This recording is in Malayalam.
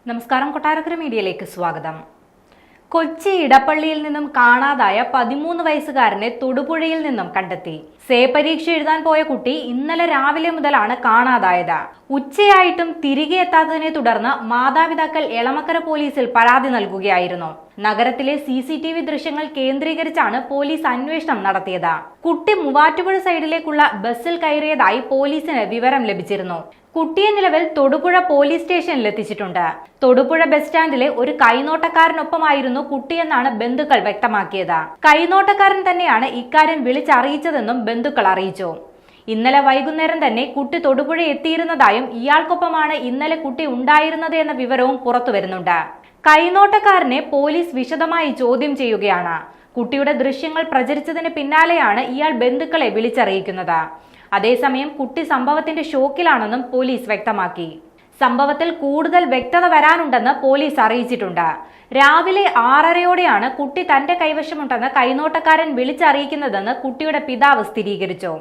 നമസ്കാരം, കൊട്ടാരക്കര മീഡിയയിലേക്ക് സ്വാഗതം. കൊച്ചി ഇടപ്പള്ളിയിൽ നിന്നും കാണാതായ 13 വയസ്സുകാരനെ തൊടുപുഴയിൽ നിന്നും കണ്ടെത്തി. സേ പരീക്ഷ എഴുതാൻ പോയ കുട്ടി ഇന്നലെ രാവിലെ മുതലാണ് കാണാതായത്. ഉച്ചയായിട്ടും തിരികെ എത്താത്തതിനെ തുടർന്ന് മാതാപിതാക്കൾ എളമക്കര പോലീസിൽ പരാതി നൽകുകയായിരുന്നു. നഗരത്തിലെ CCTV ദൃശ്യങ്ങൾ കേന്ദ്രീകരിച്ചാണ് പോലീസ് അന്വേഷണം നടത്തിയത്. കുട്ടി മൂവാറ്റുപുഴ സൈഡിലേക്കുള്ള ബസ്സിൽ കയറിയതായി പോലീസിന് വിവരം ലഭിച്ചിരുന്നു. കുട്ടിയെ നിലവിൽ തൊടുപുഴ പോലീസ് സ്റ്റേഷനിൽ എത്തിച്ചിട്ടുണ്ട്. തൊടുപുഴ ബസ് സ്റ്റാൻഡിലെ ഒരു കൈനോട്ടക്കാരനൊപ്പമായിരുന്നു കുട്ടിയെന്നാണ് ബന്ധുക്കൾ വ്യക്തമാക്കിയത്. കൈനോട്ടക്കാരൻ തന്നെയാണ് ഇക്കാര്യം വിളിച്ചറിയിച്ചതെന്നും ബന്ധുക്കൾ അറിയിച്ചു. ഇന്നലെ വൈകുന്നേരം തന്നെ കുട്ടി തൊടുപുഴ എത്തിയിരുന്നതായും ഇയാൾക്കൊപ്പമാണ് ഇന്നലെ കുട്ടി ഉണ്ടായിരുന്നത് എന്ന വിവരവും പുറത്തുവരുന്നുണ്ട്. കൈനോട്ടക്കാരനെ പോലീസ് വിശദമായി ചോദ്യം ചെയ്യുകയാണ്. കുട്ടിയുടെ ദൃശ്യങ്ങൾ പ്രചരിച്ചതിന് പിന്നാലെയാണ് ഇയാൾ ബന്ധുക്കളെ വിളിച്ചറിയിക്കുന്നത്. അതേസമയം കുട്ടി സംഭവത്തിന്റെ ഷോക്കിലാണെന്നും പോലീസ് വ്യക്തമാക്കി. സംഭവത്തിൽ കൂടുതൽ വ്യക്തത വരാനുണ്ടെന്ന് പോലീസ് അറിയിച്ചിട്ടുണ്ട്. രാവിലെ 6:30യോടെയാണ് കുട്ടി തന്റെ കൈവശമുണ്ടെന്ന് കൈനോട്ടക്കാരൻ വിളിച്ചറിയിക്കുന്നതെന്ന് കുട്ടിയുടെ പിതാവ് സ്ഥിരീകരിച്ചു.